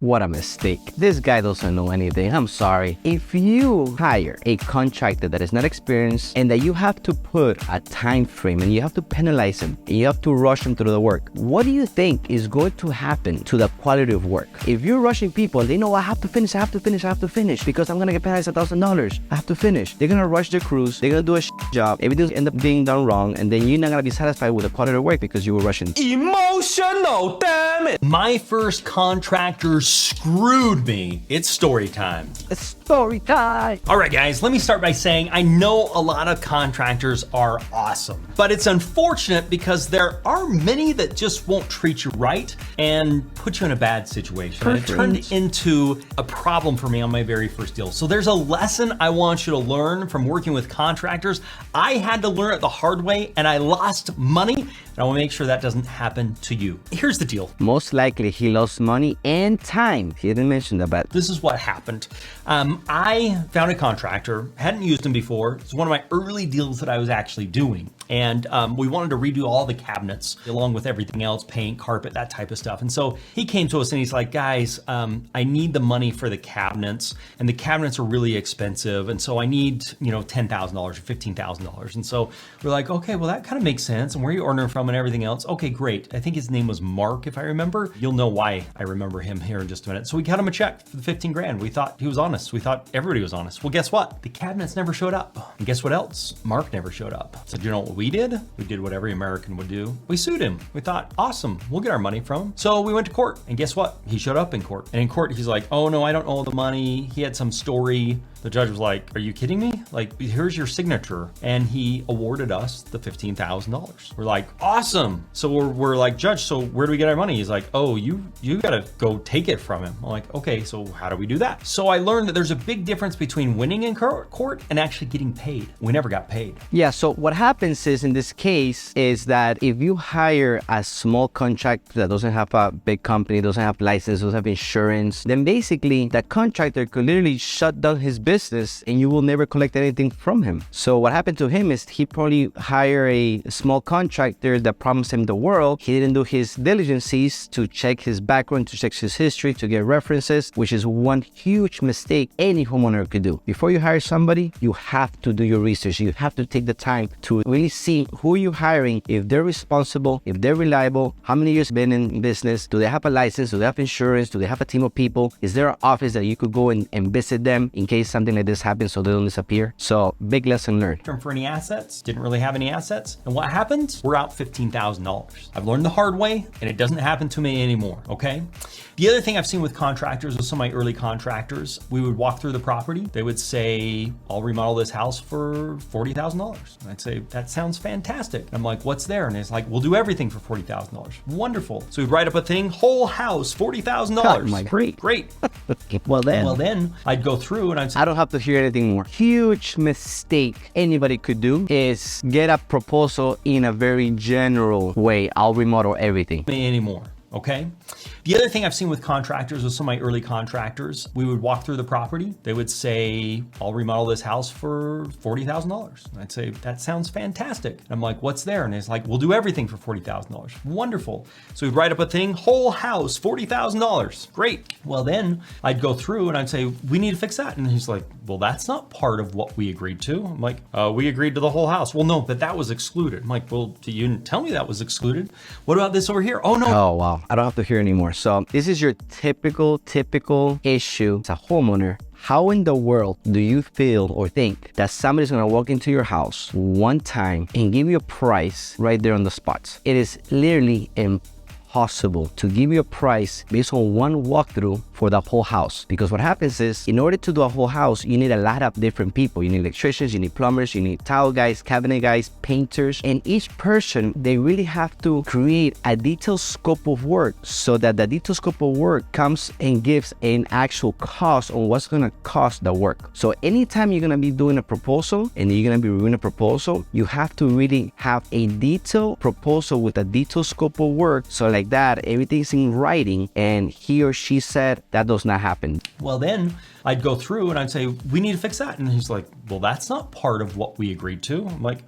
What a mistake. This guy doesn't know anything. I'm sorry. If you hire a contractor that is not experienced and that you have to put a time frame and you have to penalize him and you have to rush him through the work, what do you think is going to happen to the quality of work? If you're rushing people, they know I have to finish because I'm going to get penalized $1,000. I have to finish. They're going to rush their crews. They're going to do a job. Everything's end up being done wrong, and then you're not going to be satisfied with the quality of work because you were rushing. Emotional, damn it! My first contractor screwed me. It's story time. It's story time. All right, guys, let me start by saying I know a lot of contractors are awesome, but it's unfortunate because there are many that just won't treat you right and put you in a bad situation. Perfect. And it turned into a problem for me on my very first deal. So there's a lesson I want you to learn from working with contractors. I had to learn it the hard way and I lost money, and I want to make sure that doesn't happen to you. Here's the deal. Most likely he lost money and time. He didn't mention that, but this is what happened. I found a contractor, hadn't used him before. It's one of my early deals that I was actually doing. And we wanted to redo all the cabinets along with everything else, paint, carpet, that type of stuff. And so he came to us and he's like, guys, I need the money for the cabinets, and the cabinets are really expensive. And so I need, $10,000 or $15,000. And so we're like, okay, well, that kind of makes sense. And where are you ordering from and everything else? Okay, great. I think his name was Mark, if I remember. You'll know why I remember him here in just a minute. So we cut him a check for the 15 grand. We thought he was honest. We thought everybody was honest. Well, guess what? The cabinets never showed up. And guess what else? Mark never showed up. So do you know what we did? We did what every American would do. We sued him. We thought, awesome, we'll get our money from him. So we went to court, and guess what? He showed up in court. And in court, he's like, oh no, I don't owe the money. He had some story. The judge was like, are you kidding me? Like, here's your signature. And he awarded us the $15,000. We're like, awesome. So we're like, judge, so where do we get our money? He's like, oh, you gotta go take it from him. I'm like, okay, so how do we do that? So I learned that there's a big difference between winning in court and actually getting paid. We never got paid. yeah, so what happens is in this case is that if you hire a small contractor that doesn't have a big company, doesn't have license, doesn't have insurance, then basically the contractor could literally shut down his business and you will never collect anything from him. So what happened to him is he probably hired a small contractor that promised him the world. He didn't do his diligences to check his background, to check his history, to get references, which is one huge mistake any homeowner could do. Before you hire somebody, you have to do your research. You have to take the time to really see who you're hiring, if they're responsible, if they're reliable, how many years been in business, do they have a license, do they have insurance, do they have a team of people, is there an office that you could go and visit them in case something like this happens so they don't disappear. So big lesson learned. For any assets, didn't really have any assets. And what happens? We're out $15,000. I've learned the hard way, and it doesn't happen to me anymore, okay? The other thing I've seen with contractors, with some of my early contractors, we would walk through the property. They would say, I'll remodel this house for $40,000. And I'd say, that sounds fantastic. And I'm like, what's there? And it's like, we'll do everything for $40,000. Wonderful. So we'd write up a thing, whole house, $40,000. Oh my, great. Well then I'd go through and I'd say, I don't have to hear anything more. Huge mistake anybody could do is get a proposal in a very general way. I'll remodel everything. anymore, okay? The other thing I've seen with contractors, with some of my early contractors, we would walk through the property. They would say, I'll remodel this house for $40,000. And I'd say, that sounds fantastic. And I'm like, what's there? And it's like, we'll do everything for $40,000. Wonderful. So we'd write up a thing, whole house, $40,000. Great. Well, then I'd go through and I'd say, we need to fix that. And he's like, well, that's not part of what we agreed to. I'm like, we agreed to the whole house. Well, no, but that was excluded. I'm like, well, you didn't tell me that was excluded. What about this over here? Oh, no. Oh, wow. I don't have to hear anymore. So this is your typical issue as a homeowner. How in the world do you feel or think that somebody's gonna walk into your house one time and give you a price right there on the spot? It is literally impossible to give you a price based on one walkthrough for the whole house, because what happens is, in order to do a whole house, you need a lot of different people. You need electricians, you need plumbers, you need tile guys, cabinet guys, painters, and each person, they really have to create a detailed scope of work so that the detailed scope of work comes and gives an actual cost on what's gonna cost the work. So anytime you're gonna be doing a proposal and you're gonna be reviewing a proposal, you have to really have a detailed proposal with a detailed scope of work, so like that everything's in writing and he or she said that does not happen. Well, then I'd go through and I'd say, we need to fix that. And he's like, well, that's not part of what we agreed to. I'm like,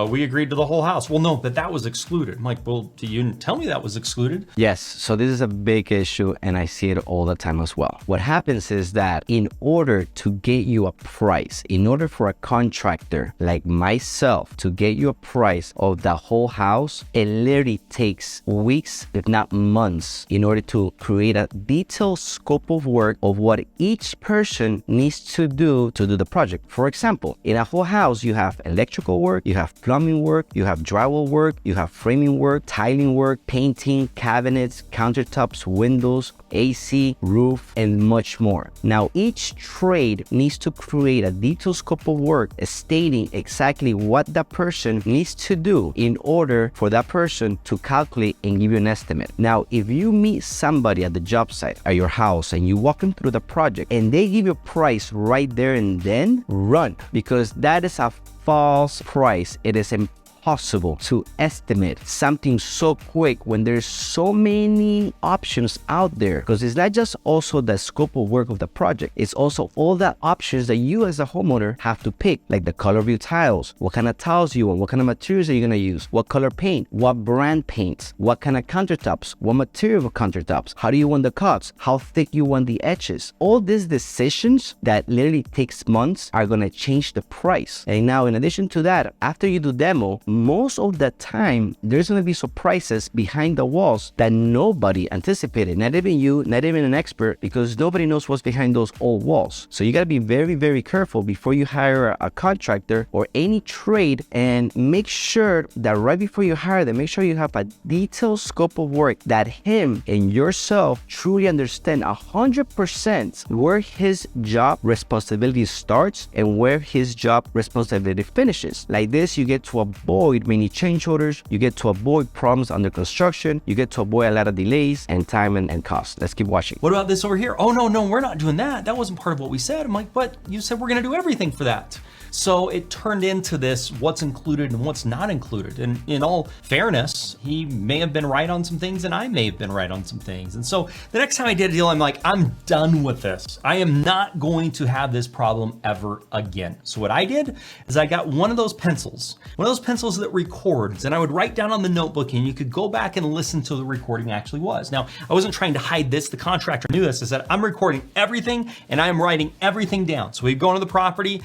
We agreed to the whole house. Well, no, that was excluded. I'm like, well, you didn't tell me that was excluded. Yes, so this is a big issue and I see it all the time as well. What happens is that in order to get you a price, in order for a contractor like myself to get you a price of the whole house, it literally takes weeks, if not months, in order to create a detailed scope of work of what each person needs to do the project. For example, in a whole house, you have electrical work, you have plumbing work, you have drywall work, you have framing work, tiling work, painting, cabinets, countertops, windows, AC, roof, and much more. Now, each trade needs to create a detailed scope of work stating exactly what that person needs to do in order for that person to calculate and give you an estimate. Now, if you meet somebody at the job site, at your house, and you walk them through the project and they give you a price right there and then, run, because that is a false price. It is impossible to estimate something so quick when there's so many options out there, because it's not just also the scope of work of the project, it's also all the options that you as a homeowner have to pick, like the color of your tiles, what kind of tiles you want, what kind of materials are you going to use, what color paint, what brand paints, what kind of countertops, what material of countertops, how do you want the cuts, how thick you want the edges. All these decisions that literally takes months are going to change the price. And now, in addition to that, after you do demo, most of the time, there's going to be surprises behind the walls that nobody anticipated, not even you, not even an expert, because nobody knows what's behind those old walls. So you got to be very, very careful before you hire a contractor or any trade, and make sure that right before you hire them, make sure you have a detailed scope of work that him and yourself truly understand 100% where his job responsibility starts and where his job responsibility finishes. Like this, you get to avoid many change orders, you get to avoid problems under construction, you get to avoid a lot of delays and time and cost. Let's keep watching. What about this over here? Oh, no, we're not doing that. That wasn't part of what we said. I'm like, but you said we're going to do everything for that. So it turned into this, what's included and what's not included. And in all fairness, he may have been right on some things and I may have been right on some things. And so the next time I did a deal, I'm like, I'm done with this. I am not going to have this problem ever again. So what I did is I got one of those pencils that records, and I would write down on the notebook and you could go back and listen to the recording actually was. Now, I wasn't trying to hide this. The contractor knew this. I said, I'm recording everything and I'm writing everything down. So we'd go into the property,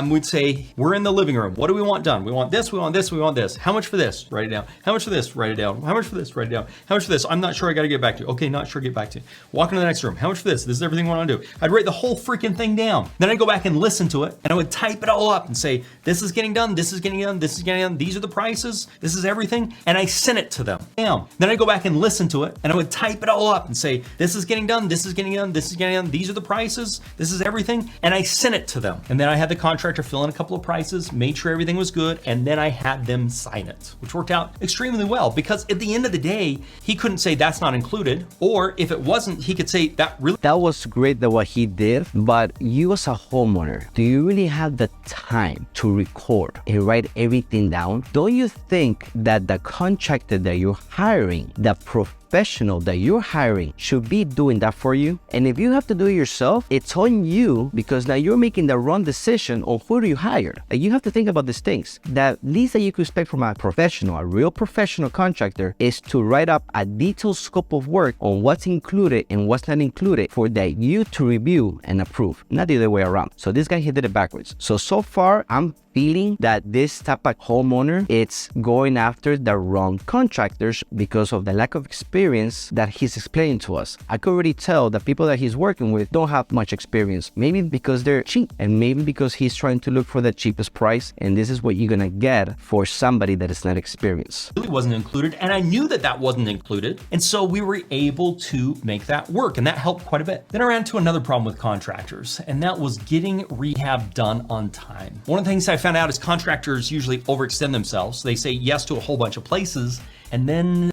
we'd say, we're in the living room. What do we want done? We want this, we want this, we want this. How much for this? Write it down. How much for this? Write it down. How much for this? Write it down. How much for this? I'm not sure. I got to get back to you. Okay, not sure. Get back to you. Walk into the next room. How much for this? This is everything we want to do. I'd write the whole freaking thing down. Then I'd go back and listen to it and I would type it all up and say, this is getting done. This is getting done. This is getting done. These are the prices. This is everything. And I sent it to them. Damn. Then I'd go back and listen to it and I would type it all up and say, this is getting done. This is getting done. This is getting done. These are the prices. This is everything. And I sent it to them. And then I had the contractor fill in a couple of prices, made sure everything was good, and then I had them sign it, which worked out extremely well, because at the end of the day, he couldn't say that's not included, or if it wasn't, he could say that was great that what he did, but you as a homeowner, do you really have the time to record and write everything down? Don't you think that the contractor that you're hiring, the professional that you're hiring, should be doing that for you? And if you have to do it yourself, it's on you, because now you're making the wrong decision on who do you hire. Like, you have to think about these things. The least that you could expect from a professional, a real professional contractor, is to write up a detailed scope of work on what's included and what's not included for that you to review and approve, not the other way around. So this guy, he did it backwards. So far, I'm feeling that this type of homeowner, it's going after the wrong contractors because of the lack of experience that he's explaining to us. I could already tell that people that he's working with don't have much experience, maybe because they're cheap, and maybe because he's trying to look for the cheapest price, and this is what you're gonna get for somebody that is not experienced. Really wasn't included, and I knew that that wasn't included, and so we were able to make that work, and that helped quite a bit. Then I ran into another problem with contractors, and that was getting rehab done on time. One of the things I found out is contractors usually overextend themselves. They say yes to a whole bunch of places, And then,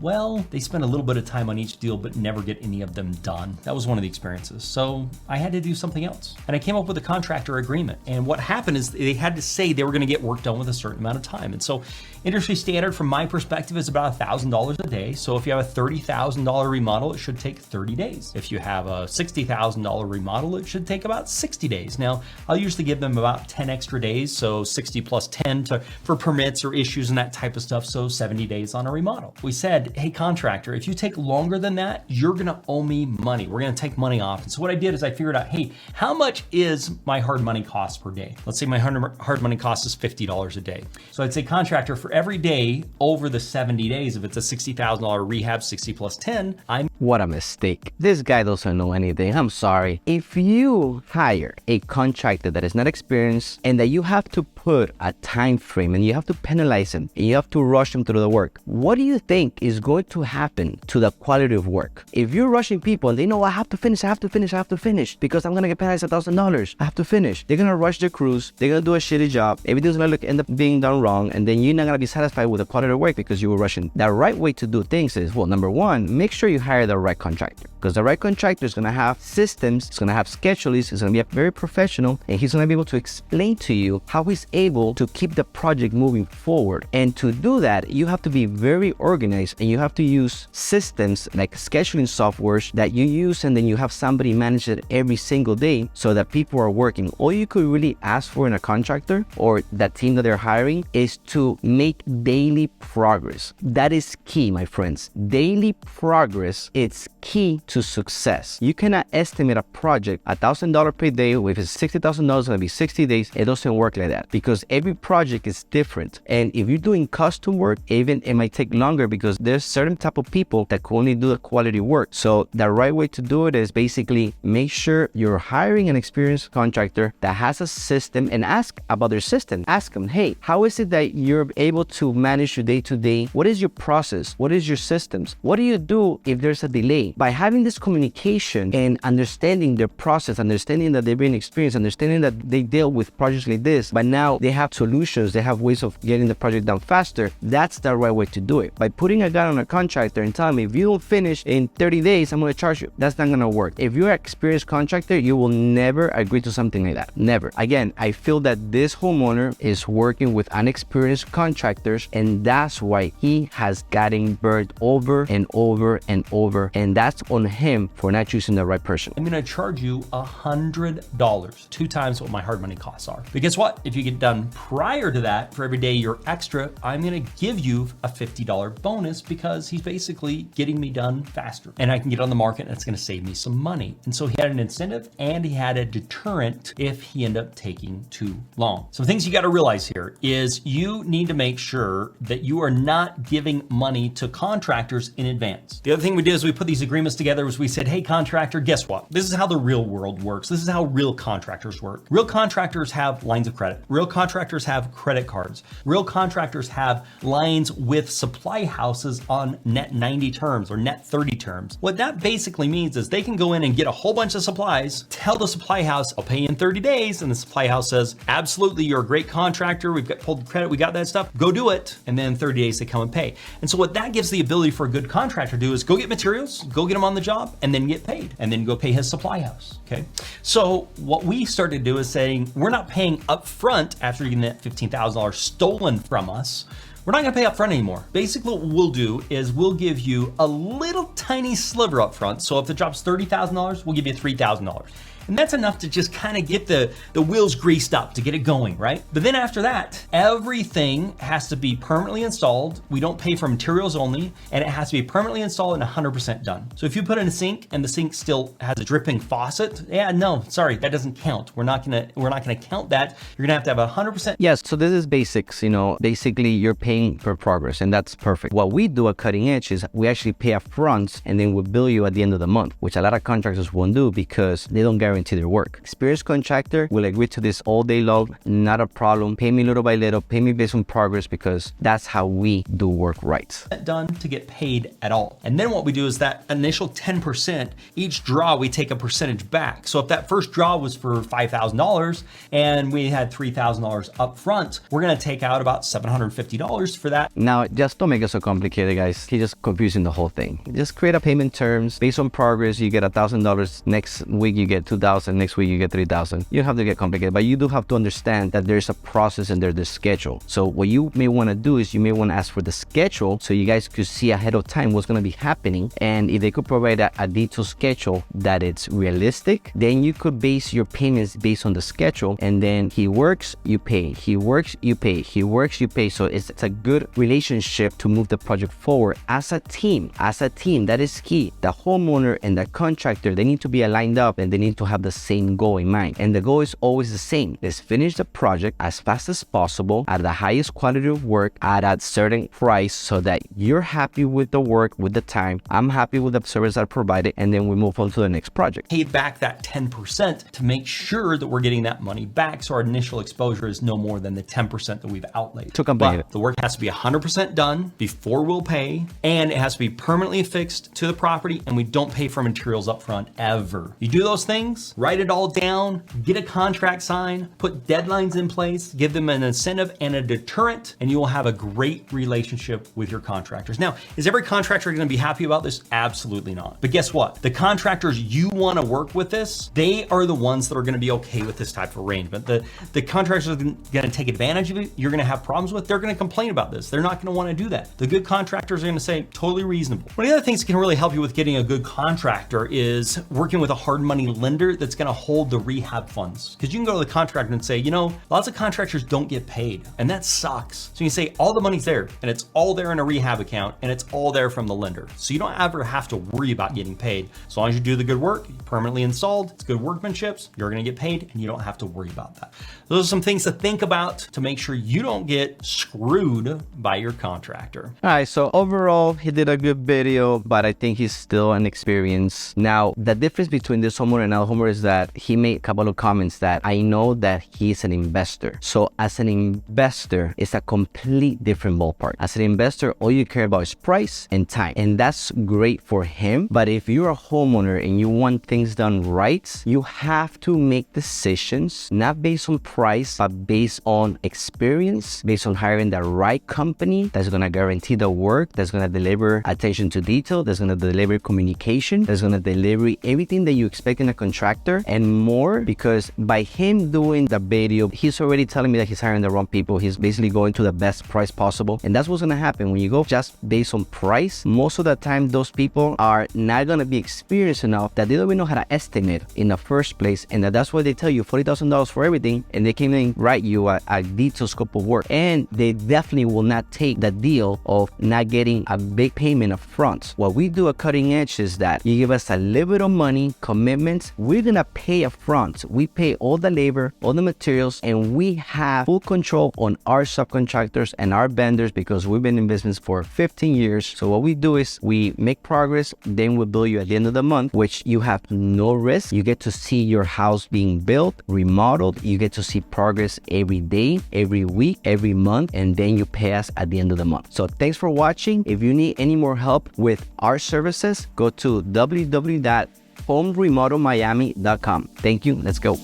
well, they spend a little bit of time on each deal, but never get any of them done. That was one of the experiences. So I had to do something else. And I came up with a contractor agreement. And what happened is they had to say they were going to get work done with a certain amount of time. And so industry standard from my perspective is about $1,000 a day. So if you have a $30,000 remodel, it should take 30 days. If you have a $60,000 remodel, it should take about 60 days. Now, I'll usually give them about 10 extra days. So 60 plus 10 for permits or issues and that type of stuff. So 70 days on a remodel. We said, hey, contractor, if you take longer than that, you're going to owe me money. We're going to take money off. And so what I did is I figured out, hey, how much is my hard money cost per day? Let's say my hard money cost is $50 a day. So I'd say, contractor, for every day over the 70 days, if it's a $60,000 rehab, 60 plus 10, What a mistake. This guy doesn't know anything. I'm sorry. If you hire a contractor that is not experienced and that you have to put a time frame and you have to penalize him and you have to rush him through the work, what do you think is going to happen to the quality of work? If you're rushing people and they know I have to finish because I'm gonna get penalized $1,000, I have to finish. They're gonna rush their crews. They're gonna do a shitty job. Everything's gonna end up being done wrong, and then you're not gonna be satisfied with the quality of work because you were rushing. The right way to do things is, well, number one, make sure you hire the right contractor, because the right contractor is gonna have systems, it's gonna have schedules, it's gonna be very professional, and he's gonna be able to explain to you how he's able to keep the project moving forward. And to do that, you have to be very organized, and you have to use systems like scheduling softwares that you use, and then you have somebody manage it every single day so that people are working. All you could really ask for in a contractor or that team that they're hiring is to make daily progress. That is key, my friends. Daily progress, it's key to success. You cannot estimate a project $1,000 per day. If it's $60,000, it's gonna be 60 days. It doesn't work like that, because every project is different. And if you're doing custom work, even it might take longer because there's certain type of people that can only do the quality work. So the right way to do it is basically make sure you're hiring an experienced contractor that has a system, and ask about their system. Ask them, hey, how is it that you're able to manage your day-to-day? What is your process? What is your systems? What do you do if there's a delay? By having this communication and understanding their process, understanding that they've been experienced, understanding that they deal with projects like this, but now they have solutions, they have ways of getting the project done faster, that's the right way to do it. By putting a gun on a contractor and telling me, if you don't finish in 30 days, I'm going to charge you. That's not going to work. If you're an experienced contractor, you will never agree to something like that. Never. Again, I feel that this homeowner is working with unexperienced contractors, and that's why he has gotten burned over and over and over, and that's on him for not choosing the right person. I'm going to charge you $100, 2 times what my hard money costs are. But guess what? If you get done prior to that, for every day you're extra, I'm going to give you a $50 bonus, because he's basically getting me done faster, and I can get on the market, and it's going to save me some money. And so he had an incentive and he had a deterrent if he ended up taking too long. So things you got to realize here is you need to make sure that you are not giving money to contractors in advance. The other thing we did is we put these agreements together. Was we said, hey, contractor, guess what? This is how the real world works. This is how real contractors work. Real contractors have lines of credit. Real contractors have credit cards. Real contractors have lines with supply houses on net 90 terms or net 30 terms. What that basically means is they can go in and get a whole bunch of supplies, tell the supply house, I'll pay you in 30 days. And the supply house says, absolutely, you're a great contractor. We've got pulled credit. We got that stuff. Go do it. And then in 30 days, they come and pay. And so what that gives the ability for a good contractor to do is go get materials, go get them on the job, and then get paid, and then go pay his supply house. Okay. So what we started to do is saying, we're not paying up front after getting that $15,000 stolen from us. We're not going to pay up front anymore. Basically, what we'll do is we'll give you a little tiny sliver up front. So if the job's $30,000, we'll give you $3,000. And that's enough to just kind of get the wheels greased up, to get it going, right? But then after that, everything has to be permanently installed. We don't pay for materials only, and it has to be permanently installed and 100% done. So if you put in a sink and the sink still has a dripping faucet, yeah, no, sorry, that doesn't count. We're not gonna count that. You're gonna have 100%. Yes, so this is basics, basically you're paying for progress, and that's perfect. What we do at Cutting Edge is we actually pay up front, and then we bill you at the end of the month, which a lot of contractors won't do because they don't guarantee guarantee their work. Experienced contractor will agree to this all day long, not a problem. Pay me little by little, pay me based on progress, because that's how we do work right. Done to get paid at all. And then what we do is that initial 10%, each draw we take a percentage back. So if that first draw was for $5,000 and we had $3,000 up front, we're gonna take out about $750 for that. Now, just don't make it so complicated, guys. He's just confusing the whole thing. Just create a payment terms based on progress. You get $1,000. Next week you get $2,000. Next week you get $3,000. You don't have to get complicated, but you do have to understand that there's a process and there's the schedule. So what you may want to do is you may want to ask for the schedule so you guys could see ahead of time what's going to be happening. And if they could provide a detailed schedule that it's realistic, then you could base your payments based on the schedule. And then he works, you pay. He works, you pay. He works, you pay. So it's a good relationship to move the project forward as a team. As a team, that is key. The homeowner and the contractor, they need to be aligned up and they need to have the same goal in mind. And the goal is always the same. Let's finish the project as fast as possible at the highest quality of work at a certain price so that you're happy with the work, with the time. I'm happy with the service I provided, and then we move on to the next project. Pay back that 10% to make sure that we're getting that money back, so our initial exposure is no more than the 10% that we've outlaid. But the work has to be 100% done before we'll pay, and it has to be permanently affixed to the property, and we don't pay for materials up front ever. You do those things, write it all down, get a contract signed, put deadlines in place, give them an incentive and a deterrent, and you will have a great relationship with your contractors. Now, is every contractor going to be happy about this? Absolutely not. But guess what? The contractors you want to work with this, they are the ones that are going to be okay with this type of arrangement. The contractors are going to take advantage of it. You're going to have problems with. They're going to complain about this. They're not going to want to do that. The good contractors are going to say totally reasonable. One of the other things that can really help you with getting a good contractor is working with a hard money lender that's going to hold the rehab funds. Because you can go to the contractor and say, you know, lots of contractors don't get paid, and that sucks. So you say all the money's there, and it's all there in a rehab account, and it's all there from the lender. So you don't ever have to worry about getting paid. As long as you do the good work, permanently installed, it's good workmanship, you're going to get paid, and you don't have to worry about that. Those are some things to think about to make sure you don't get screwed by your contractor. All right, so overall, he did a good video, but I think he's still inexperienced. Now, the difference between this homeowner and another homeowner is that he made a couple of comments that I know that he's an investor. So as an investor, it's a complete different ballpark. As an investor, all you care about is price and time, and that's great for him. But if you're a homeowner and you want things done right, you have to make decisions not based on price, but based on experience, based on hiring the right company that's going to guarantee the work, that's going to deliver attention to detail, that's going to deliver communication, that's going to deliver everything that you expect in a contractor and more. Because by him doing the video, he's already telling me that he's hiring the wrong people. He's basically going to the best price possible, and that's what's going to happen when you go just based on price. Most of the time, those people are not going to be experienced enough that they don't even know how to estimate in the first place, and that's why they tell you $40,000 for everything, and they can even write you a detailed scope of work, and they definitely will not take the deal of not getting a big payment up front. What we do at Cutting Edge is that you give us a little bit of money, commitments, we're gonna pay up front. We pay all the labor, all the materials, and we have full control on our subcontractors and our vendors because we've been in business for 15 years. So what we do is we make progress, then we bill you at the end of the month, which you have no risk. You get to see your house being built, remodeled. You get to see progress every day, every week, every month, and then you pay us at the end of the month. So thanks for watching. If you need any more help with our services, go to www.homeremodelmiami.com. Thank you. Let's go.